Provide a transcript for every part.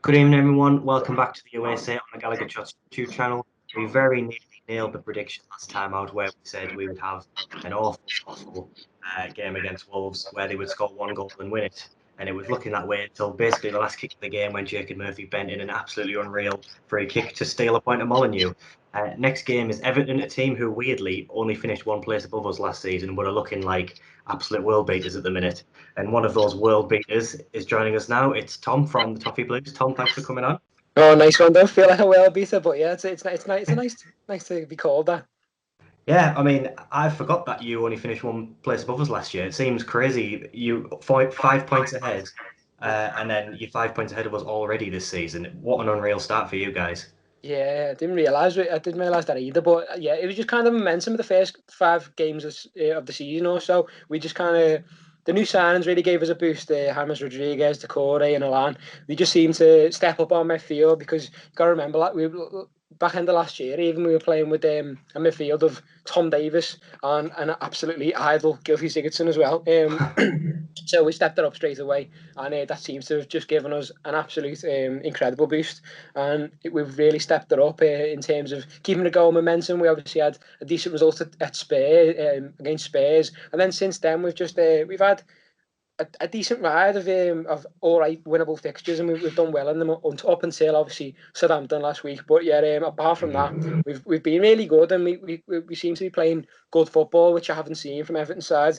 Good evening, everyone. Welcome back to the USA on the Gallagher Shots YouTube channel. We very nearly nailed the prediction last time out where we said we would have an awful game against Wolves where they would score one goal and win it. And it was looking that way until basically the last kick of the game when Jacob Murphy bent in an absolutely unreal free kick to steal a point of Molineux. Next game is Everton, a team who weirdly only finished one place above us last season but are looking like absolute world beaters at the minute. And one of those world beaters is joining us now. It's Tom from the Toffee Blues. Tom, thanks for coming on. Oh, nice one. Don't feel like a world beater, but yeah, it's nice to be called that. Yeah, I mean, I forgot that you only finished one place above us last year. It seems crazy. You 5 points ahead, and then you're 5 points ahead of us already this season. What an unreal start for you guys. Yeah, I didn't realize that either. But yeah, it was just kind of momentum of the first 5 games of the season or so. We just kind of the new signings really gave us a boost. James Rodriguez, Decore, and Alan. They just seemed to step up on midfield because you got to remember like back in the last year, even we were playing with a midfield of Tom Davis and an absolutely idle Gylfi Sigurdsson as well. So we stepped it up straight away, and that seems to have just given us an absolute incredible boost. And we've really stepped it up in terms of keeping the goal momentum. We obviously had a decent result at Spurs against Spurs, and then since then we've had a decent ride of all right winnable fixtures, and we've done well in them up until obviously Southampton last week. But yeah, apart from that, we've been really good, and we seem to be playing good football, which I haven't seen from Everton's side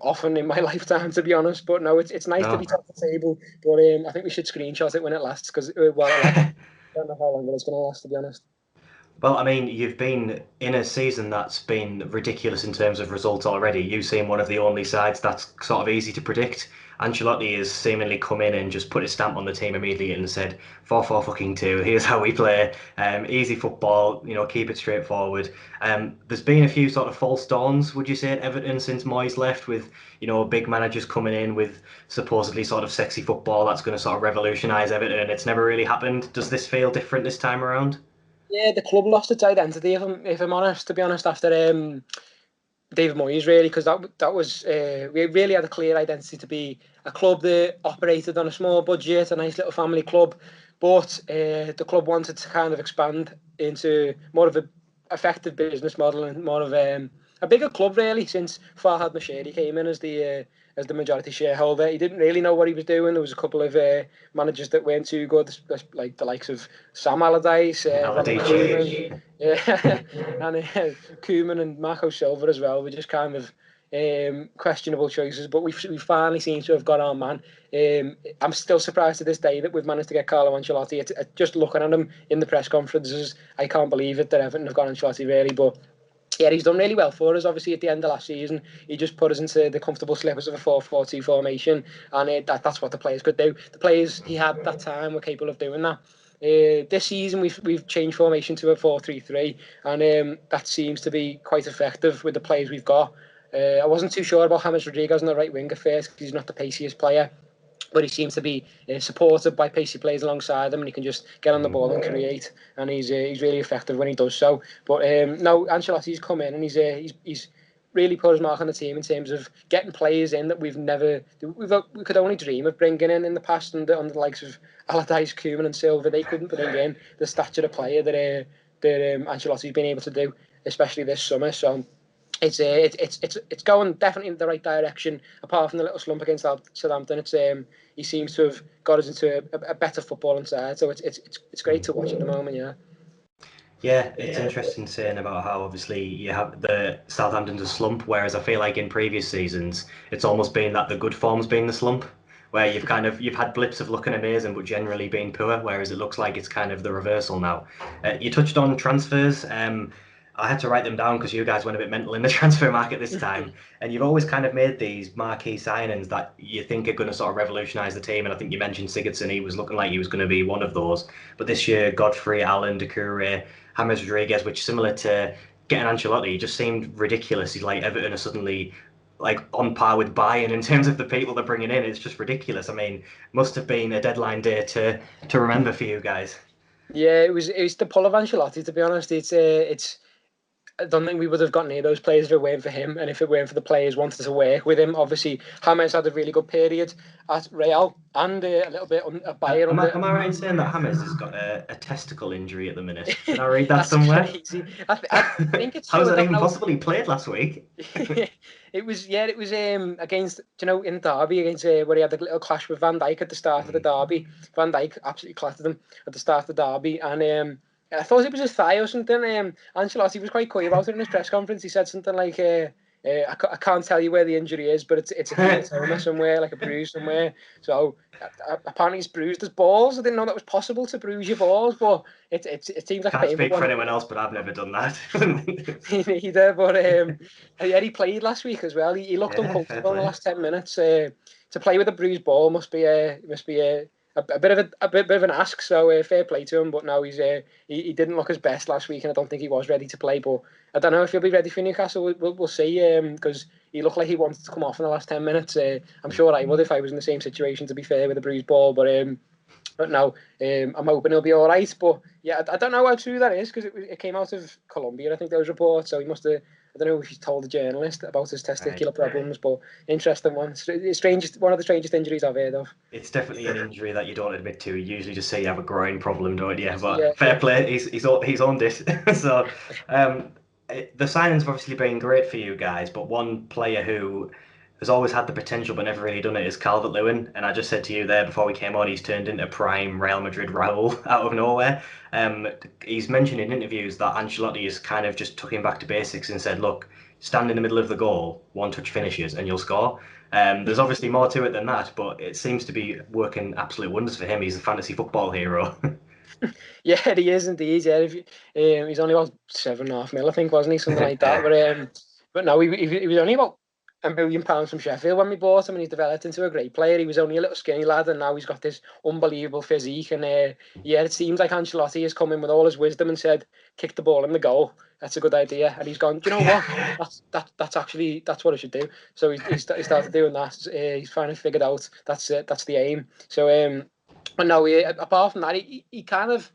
often in my lifetime, to be honest. But no, it's nice to No. be top of the table. But I think we should screenshot it when it lasts because while it lasts, I don't know how long it's going to last, to be honest. Well, I mean, you've been in a season that's been ridiculous in terms of results already. You seem one of the only sides that's sort of easy to predict. Ancelotti has seemingly come in and just put his stamp on the team immediately and said, 4-4-2, here's how we play. Easy football, keep it straightforward. There's been a few sort of false dawns, would you say, at Everton since Moyes left with, big managers coming in with supposedly sort of sexy football that's going to sort of revolutionise Everton. It's never really happened. Does this feel different this time around? Yeah, the club lost its identity, if I'm honest, to be honest, after David Moyes, really, because that was we really had a clear identity to be a club that operated on a small budget, a nice little family club, but the club wanted to kind of expand into more of a effective business model and more of a bigger club, really, since Farhad Moshiri came in as the majority shareholder. He didn't really know what he was doing. There was a couple of managers that weren't too good, like the likes of Sam Allardyce, Ronald Koeman, yeah, and Koeman and Marco Silva as well. Were just kind of questionable choices, but we finally seem to have got our man. I'm still surprised to this day that we've managed to get Carlo Ancelotti. Just looking at him in the press conferences, I can't believe it that Everton have got Ancelotti, really. But yeah, he's done really well for us. Obviously, at the end of last season, he just put us into the comfortable slippers of a 4-4-2 formation, and that's what the players could do. The players he had that time were capable of doing that. This season, we've changed formation to a 4-3-3, and that seems to be quite effective with the players we've got. I wasn't too sure about James Rodriguez on the right wing at first because he's not the paciest player, but he seems to be supported by pacey players alongside him, and he can just get on the ball and create. And he's really effective when he does so. But no, Ancelotti's come in and he's really put his mark on the team in terms of getting players in that we could only dream of bringing in the past, and on the likes of Allardyce, Koeman, and Silva. They couldn't bring in the stature of player that Ancelotti's been able to do, especially this summer. So it's going definitely in the right direction. Apart from the little slump against Southampton, he seems to have got us into a better footballing side. So it's great to watch at the moment. Yeah. Yeah, it's interesting saying about how obviously you have the Southampton's a slump, whereas I feel like in previous seasons it's almost been that the good form's been the slump, where you've had blips of looking amazing but generally being poor, whereas it looks like it's kind of the reversal now. You touched on transfers. I had to write them down because you guys went a bit mental in the transfer market this time, and you've always kind of made these marquee signings that you think are going to sort of revolutionise the team. And I think you mentioned Sigurdsson; he was looking like he was going to be one of those. But this year, Godfrey, Allen, Doucouré, James Rodriguez, which similar to getting Ancelotti, just seemed ridiculous. He's like Everton are suddenly like on par with Bayern in terms of the people they're bringing in. It's just ridiculous. I mean, must have been a deadline day to remember for you guys. Yeah, it was the pull of Ancelotti. To be honest, it's I don't think we would have got near those players if it weren't for him, and if it weren't for the players wanting to work with him. Obviously, James had a really good period at Real and a little bit at Bayern. Am I right in saying that James has got a testicle injury at the minute? Did I read that That's somewhere? crazy. I think it's How true. is I that don't even know. possible? He played last week. It was against, in Derby, against where he had a little clash with Van Dijk at the start of the Derby. Van Dijk absolutely clattered him at the start of the Derby, and I thought it was his thigh or something. Ancelotti was quite coy about it in his press conference. He said something like, I can't tell you where the injury is, but it's a hematoma somewhere, like a bruise somewhere. So apparently he's bruised his balls. I didn't know that was possible to bruise your balls, but it seems like Can't a painful speak for one. anyone else, but I've never done that. Me neither, but yeah, he played last week as well. He looked Yeah, fair uncomfortable in the play. last 10 minutes. To play with a bruised ball must be a bit of an ask. So fair play to him. But no, he didn't look his best last week, and I don't think he was ready to play. But I don't know if he'll be ready for Newcastle. We'll see. Because he looked like he wanted to come off in the last 10 minutes. I'm sure I would if I was in the same situation. To be fair, with a bruised ball, but no, I'm hoping he'll be all right. But yeah, I don't know how true that is because it came out of Colombia. I think there was reports, so he must have. I don't know if he told the journalist about his testicular problems, but interesting one. One of the strangest injuries I've heard of. It's definitely an injury that you don't admit to. You usually just say you have a groin problem, don't you? Yeah, But fair play, he's owned it. So the signings have obviously been great for you guys, but one player who has always had the potential but never really done it is Calvert-Lewin. And I just said to you there before we came on, he's turned into prime Real Madrid rival out of nowhere. He's mentioned in interviews that Ancelotti has kind of just took him back to basics and said, look, stand in the middle of the goal, one touch finishes, and you'll score. There's obviously more to it than that, but it seems to be working absolute wonders for him. He's a fantasy football hero. Yeah, he is indeed. Yeah, he's only about 7.5 mil, I think, wasn't he? Something like that. But no, he was only about £1 million from Sheffield when we bought him, and he's developed into a great player. He was only a little skinny lad, and now he's got this unbelievable physique. And yeah, it seems like Ancelotti has come in with all his wisdom and said, "Kick the ball in the goal. That's a good idea." And he's gone, "Do you know what? That's what I should do." So he started doing that. He's finally figured out that's it. That's the aim. So but no, apart from that, he kind of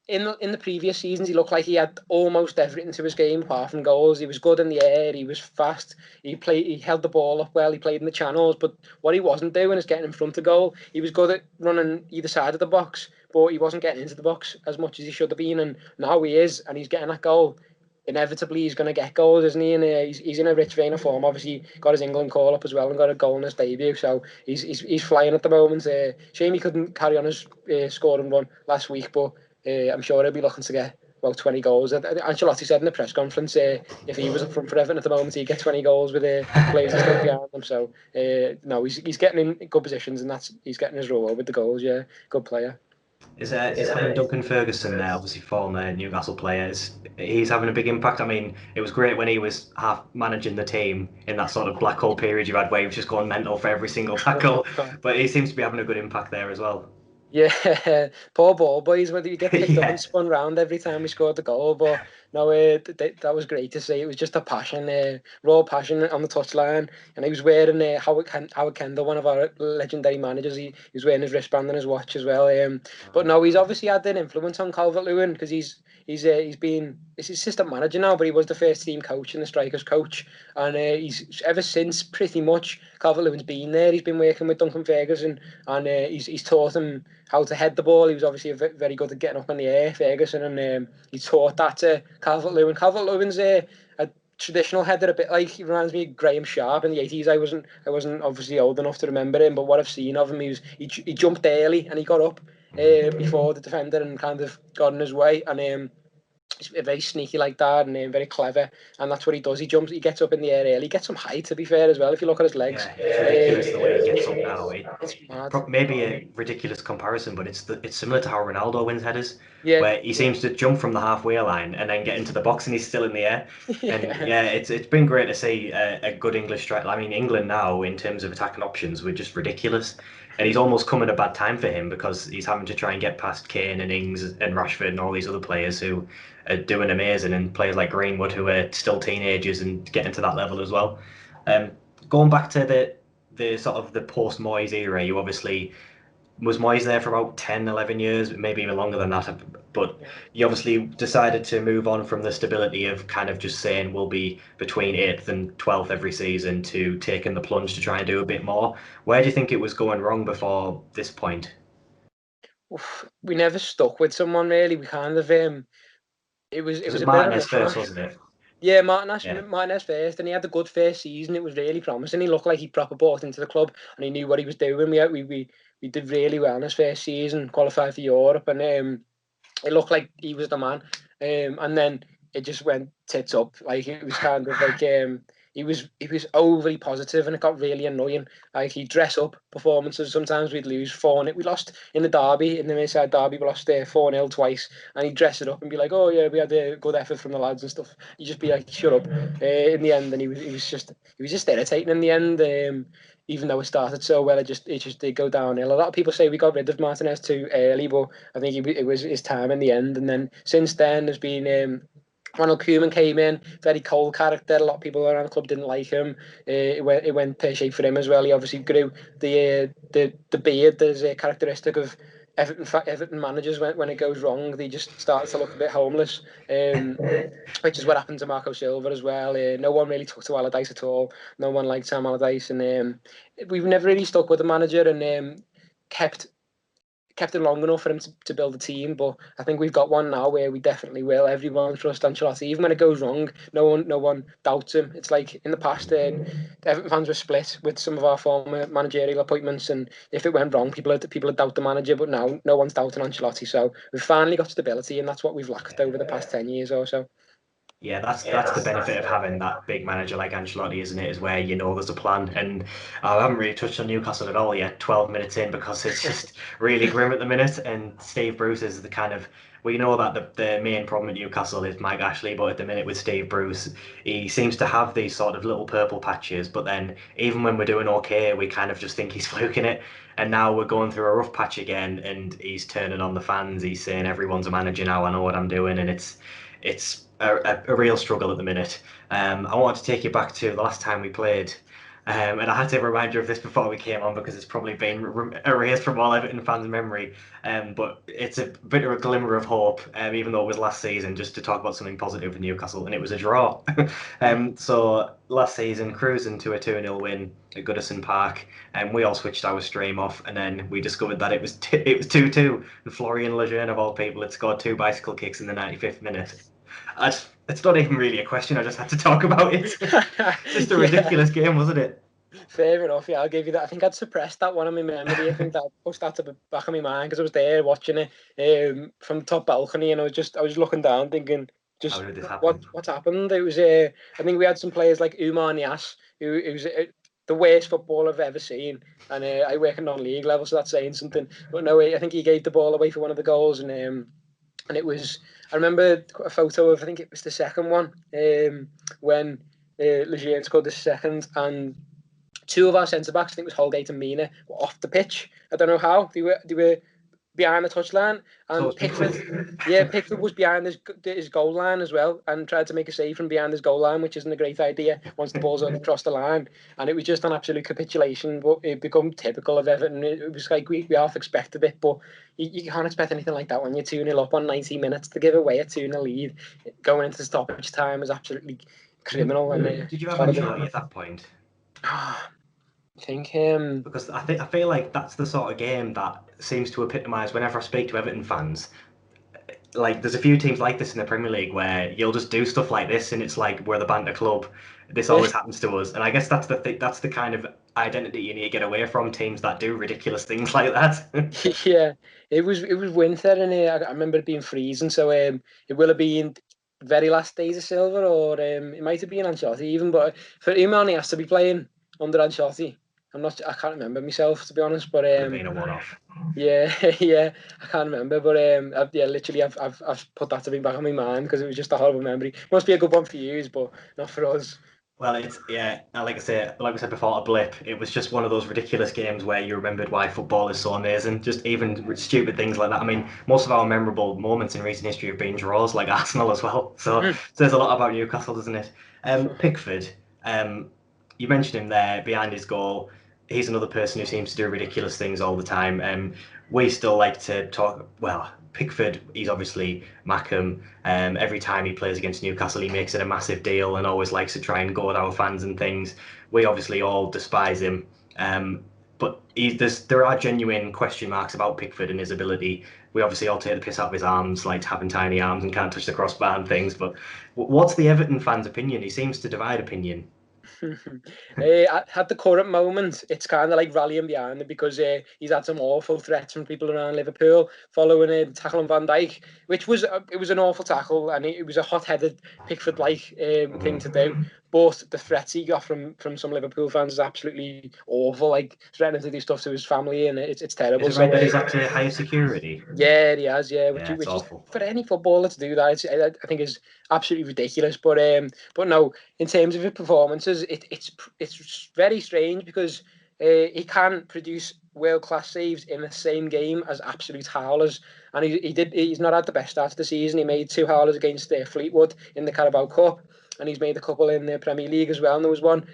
in the previous seasons, he looked like he had almost everything to his game apart from goals. He was good in the air. He was fast. He held the ball up well. He played in the channels. But what he wasn't doing is getting in front of goal. He was good at running either side of the box, but he wasn't getting into the box as much as he should have been. And now he is, and he's getting that goal. Inevitably, he's going to get goals, isn't he? And he's in a rich vein of form. Obviously, got his England call up as well and got a goal in his debut. So he's flying at the moment. Shame he couldn't carry on his scoring run last week, but I'm sure he'll be looking to get about 20 goals. Ancelotti said in the press conference if he was up front for Everton at the moment, he'd get 20 goals with players still behind him. So no, he's getting in good positions, and he's getting his role with the goals. Yeah, good player. Is having Duncan Ferguson there, obviously former Newcastle players, he's having a big impact. I mean, it was great when he was half managing the team in that sort of black hole period you had where he was just going mental for every single tackle, but he seems to be having a good impact there as well. Yeah, poor ball boys, whether you get picked up Yeah. and spun round every time we scored the goal. But no, that was great to see. It was just a passion, raw passion on the touchline. And he was wearing Howard Kendall, one of our legendary managers. He was wearing his wristband and his watch as well. But no, he's obviously had an influence on Calvert-Lewin because he's his assistant manager now, but he was the first team coach and the strikers coach. And he's ever since pretty much Calvert-Lewin's been there. He's been working with Duncan Ferguson, and he's taught him how to head the ball. He was obviously very good at getting up in the air, Ferguson, and he taught that to Calvert-Lewin. Calvert-Lewin's a traditional header, a bit like, he reminds me of Graham Sharp in the 80s. I wasn't obviously old enough to remember him, but what I've seen of him, he jumped early and he got up before the defender and kind of got in his way, and he's very sneaky like that, and very clever, and that's what he does. He jumps, he gets up in the air early. He gets some height, to be fair, as well. If you look at his legs, Yeah, it's ridiculous the way he gets up now. It's mad. Maybe a ridiculous comparison, but it's similar to how Ronaldo wins headers, Yeah, where he seems to jump from the halfway line and then get into the box and he's still in the air. And yeah. yeah, it's been great to see a good English striker. I mean, England now in terms of attacking options were just ridiculous, and he's almost come at a bad time for him because he's having to try and get past Kane and Ings and Rashford and all these other players who are doing amazing, and players like Greenwood who are still teenagers and getting to that level as well. Um, Going back to the sort of the post Moyes era, you obviously was Moyes there for about 10, 11 years, maybe even longer than that. But you obviously decided to move on from the stability of kind of just saying we'll be between 8th and 12th every season to taking the plunge to try and do a bit more. Where do you think it was going wrong before this point? We never stuck with someone really. We kind of it was Was it a bit of a Martinez first, mishmash. wasn't it? Yeah, Yeah. Martinez first, and he had a good first season. It was really promising. He looked like he proper bought into the club, and he knew what he was doing. We did really well in his first season, qualified for Europe, and it looked like he was the man. And then it just went tits up. Like it was kind of like he was overly positive, and it got really annoying. Like he'd dress up performances. Sometimes we'd lose 4-0. We lost in the derby, in the Merseyside derby. We lost 4-0 twice, and he'd dress it up and be like, "Oh yeah, we had a good effort from the lads and stuff." He'd just be like, "Shut up." In the end, and he was just irritating in the end. Even though it started so well, it just did go downhill. A lot of people say we got rid of Martinez too early, but I think it was his time in the end. And then since then, there's been Ronald Koeman came in, very cold character. A lot of people around the club didn't like him. It went pear shaped for him as well. He obviously grew the beard that is a characteristic of Everton managers. When it goes wrong, they just start to look a bit homeless. Which is what happened to Marco Silva as well. No one really took to Allardyce at all. No one liked Sam Allardyce, and we've never really stuck with the manager and kept kept it long enough for him to build a team. But I think we've got one now where we definitely will. Everyone trusts Ancelotti, even when it goes wrong. No one doubts him. It's like in the past, Everton fans were split with some of our former managerial appointments, and if it went wrong, people would doubt the manager. But now, no one's doubting Ancelotti. So we've finally got stability, and that's what we've lacked over the past 10 years or so. Yeah, that's the benefit of having that big manager like Ancelotti, isn't it? Is where you know there's a plan. And I haven't really touched on Newcastle at all yet. 12 minutes in because it's just really grim at the minute. And Steve Bruce is the kind of we know that the main problem at Newcastle is Mike Ashley, but at the minute with Steve Bruce, he seems to have these sort of little purple patches. But then even when we're doing okay, we kind of just think he's fluking it. And now we're going through a rough patch again, and he's turning on the fans. He's saying everyone's a manager now. I know what I'm doing, and it's a real struggle at the minute. I wanted to take you back to the last time we played, and I had to remind you of this before we came on because it's probably been erased from all Everton fans' memory. But it's a bit of a glimmer of hope, even though it was last season, just to talk about something positive for Newcastle, and it was a draw. So last season, cruising to a 2-0 win at Goodison Park, and we all switched our stream off, and then we discovered that it was 2-2, and Florian Lejeune, of all people, had scored 2 bicycle kicks in the 95th minute. It's not even really a question. I just had to talk about it. Just a Yeah. ridiculous game, wasn't it? Fair enough, yeah, I'll give you that. I think I'd suppressed that one in my memory. I think that pushed that to the back of my mind because I was there watching it from the top balcony, and I was looking down thinking, How just did this happen? what's happened? It was I think we had some players like Umar Nias, who was the worst footballer I've ever seen, and I work in non-league level, so that's saying something. But no, I think he gave the ball away for one of the goals, and it was. I remember a photo of I think it was the second one when Lejeune scored the second, and two of our centre backs, I think it was Holgate and Mina, were off the pitch. I don't know how they were behind the touchline, So and it's Pickford. Pickford was behind his goal line as well, and tried to make a save from behind his goal line, which isn't a great idea once the ball's across the line. And it was just an absolute capitulation, but it became typical of Everton. It was like we half expected it, but you can't expect anything like that when you're 2-0 up on 90 minutes. To give away a 2-0 lead going into stoppage time is absolutely criminal and Did you have Ancelotti horrible. at that point? I think Because I feel like that's the sort of game that seems to epitomise whenever I speak to Everton fans. Like there's a few teams like this in the Premier League where you'll just do stuff like this, and it's like we're the banter club. This always happens to us, and I guess that's the kind of identity you need to get away from teams that do ridiculous things like that. yeah, it was winter and I remember it being freezing. So it will have been very last days of Silver, or it might have been Ancelotti even. But for Umani has to be playing under Ancelotti. I can't remember myself to be honest. But Could have been a one-off. yeah, yeah, I can't remember. But yeah, literally, I've put that to be back on my mind because it was just a horrible memory. Must be a good one for you, but not for us. Well, it's yeah, like I said before, a blip. It was just one of those ridiculous games where you remembered why football is so amazing. Just even stupid things like that. I mean, most of our memorable moments in recent history have been draws, like Arsenal as well. So says a lot about Newcastle, doesn't it? Pickford, you mentioned him there behind his goal. he's another person who seems to do ridiculous things all the time. We still like to talk. Well, Pickford, he's obviously Mackham. Every time he plays against Newcastle, he makes it a massive deal and always likes to try and go at our fans and things. We obviously all despise him. But there are genuine question marks about Pickford and his ability. We obviously all take the piss out of his arms, like having tiny arms and can't touch the crossbar and things. But what's the Everton fans' opinion? He seems to divide opinion. At the current moment, it's kind of like rallying behind him because he's had some awful threats from people around Liverpool following a tackle on Van Dijk, which was it was an awful tackle and it was a hot-headed Pickford-like thing to do. But the threats he got from some Liverpool fans is absolutely awful, like threatening to do stuff to his family, and it's terrible. Is it right that he's at higher security? Yeah, he has. Yeah, Yeah, it's which is awful. for any footballer to do that, I think is absolutely ridiculous. But no, in terms of his performances, it's very strange because he can produce world class saves in the same game as absolute howlers, and he's not had the best start to the season. He made 2 howlers against Fleetwood in the Carabao Cup, and he's made a couple in the Premier League as well. And there was one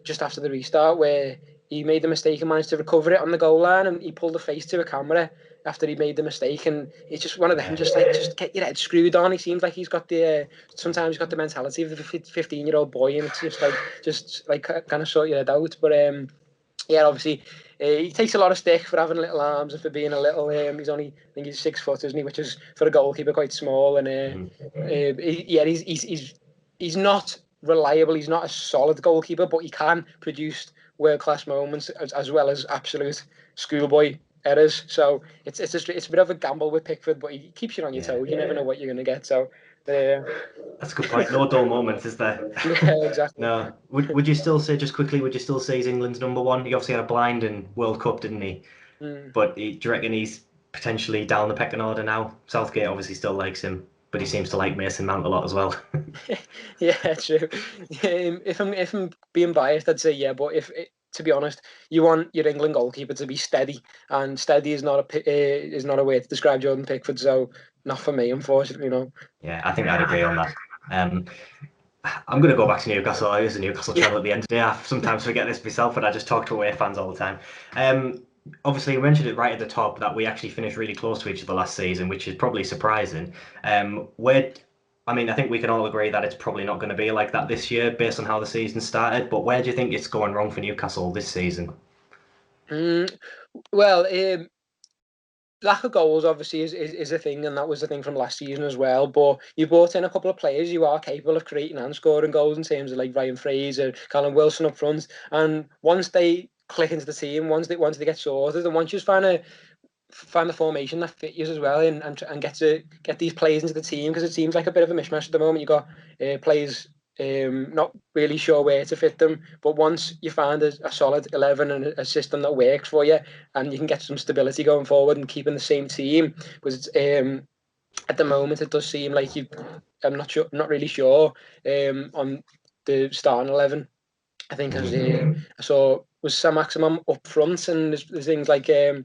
just after the restart where he made the mistake and managed to recover it on the goal line, and he pulled the face to a camera after he made the mistake. And it's just one of them, just get your head screwed on. He seems like he's got the sometimes he's got the mentality of the 15-year-old boy, and it's just like kind of sort your head out. But yeah, obviously. He takes a lot of stick for having little arms and for being a little. He's only, I think he's 6 foot, isn't he? Which is for a goalkeeper quite small. And he's not reliable. He's not a solid goalkeeper, but he can produce world class moments as well as absolute schoolboy errors. So it's a bit of a gamble with Pickford, but he keeps you on your toes. You never know what you're going to get. So that's a good point. No dull moments, is there? Yeah, exactly. No. Would you still say, just quickly, would you still say he's England's number one? He obviously had a blind in World Cup, didn't he? But do you reckon he's potentially down the pecking order now? Southgate obviously still likes him, but he seems to like Mason Mount a lot as well. Yeah, true. If I'm being biased, I'd say yeah. But to be honest, you want your England goalkeeper to be steady, and steady is not a way to describe Jordan Pickford. So not for me, unfortunately. No. Yeah, I think I'd agree on that. I'm going to go back to Newcastle. I was a Newcastle channel at the end of the day. I sometimes forget this myself, but I just talk to away fans all the time. Obviously, you mentioned it right at the top that we actually finished really close to each other last season, which is probably surprising. I think we can all agree that it's probably not going to be like that this year based on how the season started. But where do you think it's going wrong for Newcastle this season? Well, lack of goals obviously is a thing, and that was the thing from last season as well. But you brought in a couple of players who are capable of creating and scoring goals in terms of like Ryan Fraser, Callum Wilson up front. And once they click into the team, once they get sorted, and once you find the formation that fit you as well, and get these players into the team, because it seems like a bit of a mishmash at the moment. You got players not really sure where to fit them, but once you find a solid 11 and a system that works for you, and you can get some stability going forward and keeping the same team, because at the moment it does seem like I'm not really sure on the starting 11. I think as I saw was Sam Maximum up front, and there's things like you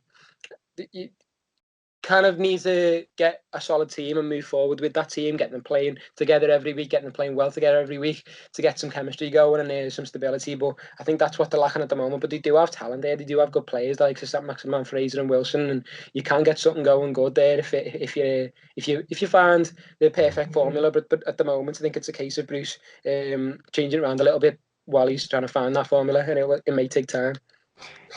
kind of need to get a solid team and move forward with that team, getting them playing together every week, getting them playing well together every week to get some chemistry going and some stability. But I think that's what they're lacking at the moment. But they do have talent there. They do have good players like St. Maximin, Fraser, and Wilson, and you can get something going good there if you find the perfect formula. But at the moment, I think it's a case of Bruce changing around a little bit while he's trying to find that formula, and it may take time.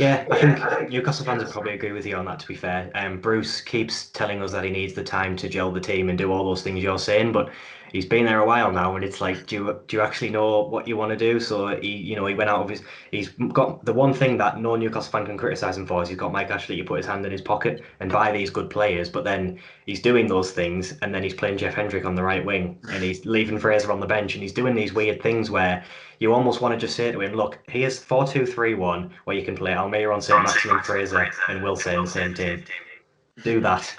Yeah, I think Newcastle fans would probably agree with you on that, to be fair. Bruce keeps telling us that he needs the time to gel the team and do all those things you're saying, but he's been there a while now, and it's like, do you actually know what you want to do? So he went out of he's got the one thing that no Newcastle fan can criticise him for is he's got Mike Ashley to put his hand in his pocket and buy these good players, but then he's doing those things, and then he's playing Jeff Hendrick on the right wing, and he's leaving Fraser on the bench, and he's doing these weird things where you almost want to just say to him, look, here's 4-2-3-1 where you can play Almeida on St. Maximin, Fraser and Wilson in the same team. Do that.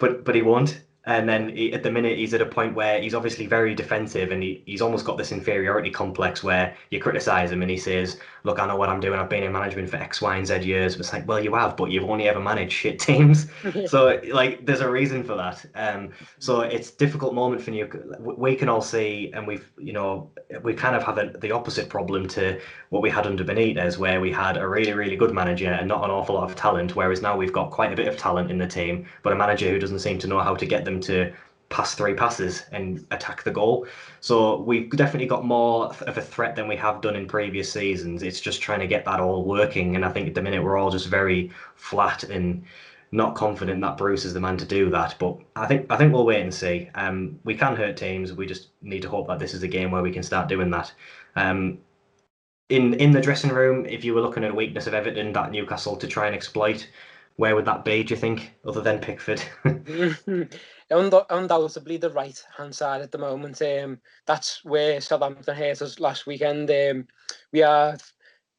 But he won't. And then at the minute, he's at a point where he's obviously very defensive, and he's almost got this inferiority complex where you criticise him and he says, "Look, I know what I'm doing. I've been in management for X, Y, and Z years." But it's like, well, you have, but you've only ever managed shit teams. So like, there's a reason for that. So it's a difficult moment for New. We can all see, and we kind of have the opposite problem to what we had under Benitez, where we had a really, really good manager and not an awful lot of talent, whereas now we've got quite a bit of talent in the team, but a manager who doesn't seem to know how to get them to pass 3 passes and attack the goal. So we've definitely got more of a threat than we have done in previous seasons. It's just trying to get that all working, and I think at the minute we're all just very flat and not confident that Bruce is the man to do that. But I think we'll wait and see. We can hurt teams. We just need to hope that this is a game where we can start doing that. Um, in the dressing room, if you were looking at a weakness of Everton that Newcastle to try and exploit, where would that be, do you think, other than Pickford? Undoubtedly the right hand side at the moment. That's where Southampton hurt us last weekend. We have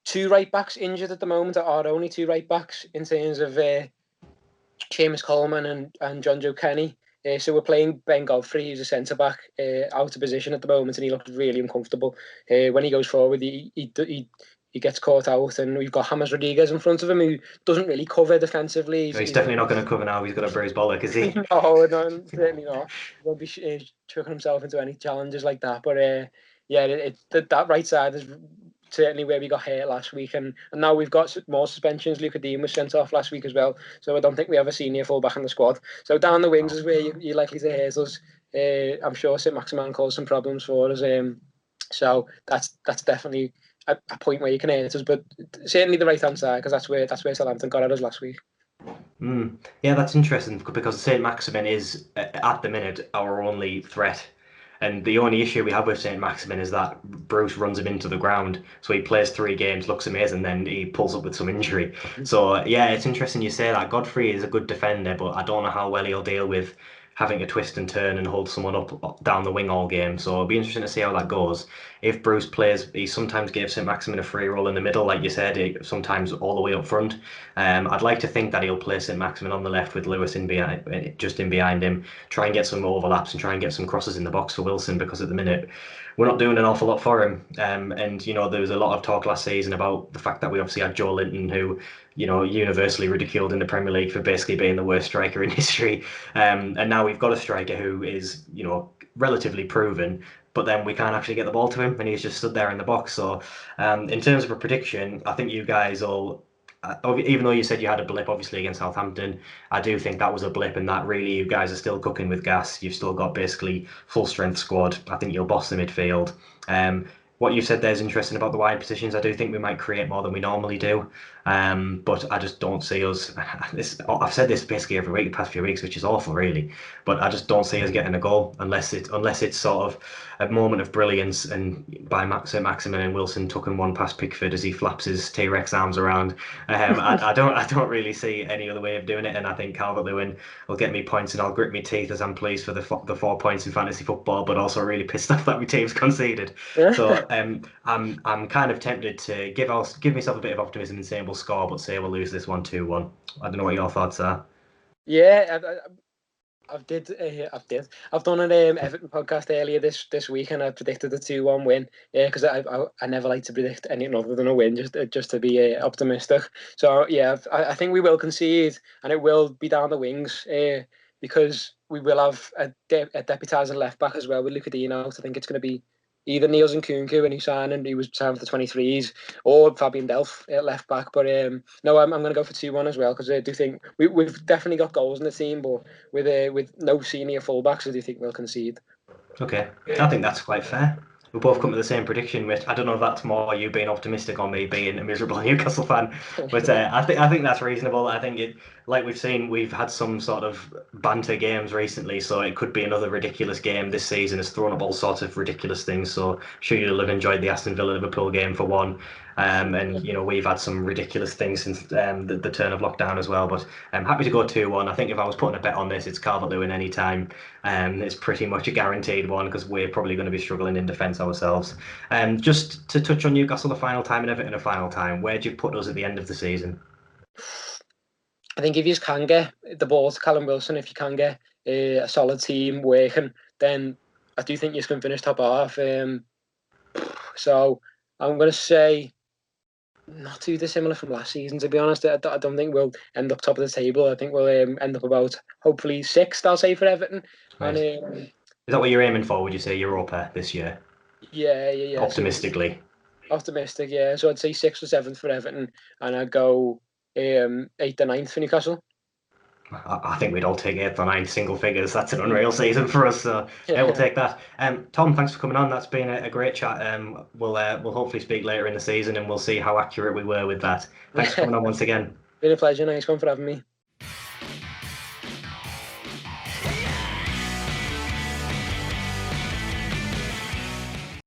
2 right backs injured at the moment. Our only 2 right backs in terms of Seamus Coleman and John Joe Kenny. So we're playing Ben Godfrey, who's a centre back, out of position at the moment, and he looks really uncomfortable. When he goes forward, he gets caught out, and we've got James Rodriguez in front of him, who doesn't really cover defensively. He's definitely not going to cover now. He's got a bruised bollock, is he? No, certainly not. He won't be chucking himself into any challenges like that. But yeah, that right side is certainly where we got hurt last week, and now we've got more suspensions. Luca Dean was sent off last week as well, so I don't think we have a senior fullback in the squad. So down the wings is where you're likely to hurt us. I'm sure St Maximin caused some problems for us. So that's definitely a point where you can hurt us, but certainly the right hand side, because that's where Southampton got at us last week. Yeah, that's interesting because St Maximin is at the minute our only threat. And the only issue we have with St Maximin is that Bruce runs him into the ground. So he plays 3 games, looks amazing, then he pulls up with some injury. So yeah, it's interesting you say that. Godfrey is a good defender, but I don't know how well he'll deal with having to twist and turn and hold someone up down the wing all game. So it'll be interesting to see how that goes. If Bruce plays, he sometimes gives St Maximin a free roll in the middle, like you said, sometimes all the way up front. I'd like to think that he'll play St Maximin on the left with Lewis just in behind him, try and get some overlaps and try and get some crosses in the box for Wilson, because at the minute we're not doing an awful lot for him. And there was a lot of talk last season about the fact that we obviously had Joe Linton, who universally ridiculed in the Premier League for basically being the worst striker in history. And now we've got a striker who is, relatively proven, but then we can't actually get the ball to him, and he's just stood there in the box. So, in terms of a prediction, I think you guys all, even though you said you had a blip, obviously, against Southampton, I do think that was a blip, and that really you guys are still cooking with gas. You've still got basically full strength squad. I think you'll boss the midfield. What you said there is interesting about the wide positions. I do think we might create more than we normally do, but I just don't see us. I've said this basically every week the past few weeks, which is awful, really. But I just don't see us getting a goal unless it's sort of a moment of brilliance, and by St Maximin and Wilson tucking one past Pickford as he flaps his T-Rex arms around. I don't really see any other way of doing it, and I think Calvert-Lewin will get me points, and I'll grit my teeth as I'm pleased for the 4 points in fantasy football, but also really pissed off that my team's conceded. So I'm kind of tempted to give myself a bit of optimism and say we'll score, but say we'll lose this 1-2-1. I don't know what your thoughts are. Yeah, I've done an Everton podcast earlier this week, and I predicted a 2-1 win. Yeah, because I never like to predict anything other than a win, just to be optimistic. So yeah, I think we will concede, and it will be down the wings. Because we will have a deputising left back as well with Luca Dean out. I think it's going to be either Niels and Kunku, and he was signed for the 23s, or Fabian Delph at left back. But no, I'm going to go for 2-1 as well, because I do think we've definitely got goals in the team, but with no senior fullbacks, I do think we'll concede. Okay, I think that's quite fair. We both come to the same prediction, which I don't know if that's more you being optimistic or me being a miserable Newcastle fan, but I think that's reasonable. I think like we've seen, we've had some sort of banter games recently, so it could be another ridiculous game this season. It's thrown up all sorts of ridiculous things, so I'm sure you'll have enjoyed the Aston Villa Liverpool game for one. And we've had some ridiculous things since the turn of lockdown as well. But I'm happy to go 2-1. I think if I was putting a bet on this, it's Calvert-Lewin any time. It's pretty much a guaranteed one, because we're probably going to be struggling in defence ourselves. Just to touch on Newcastle a final time and Everton a final time, where do you put us at the end of the season? I think if you can get the ball to Callum Wilson, if you can get a solid team working, then I do think you can finish top half. So I'm going to say not too dissimilar from last season, to be honest. I don't think we'll end up top of the table. I think we'll end up about, hopefully, sixth, I'll say, for Everton. Right. And Is that what you're aiming for, would you say, Europa this year? yeah. Optimistically. So, optimistic, yeah. So I'd say sixth or seventh for Everton, and I'd go eighth or ninth for Newcastle. I think we'd all take eighth or ninth single figures. That's an unreal season for us. So yeah, we'll take that. Tom, thanks for coming on. That's been a great chat. We'll hopefully speak later in the season, and we'll see how accurate we were with that. Thanks for coming on once again. Been a pleasure. Nice one for having me.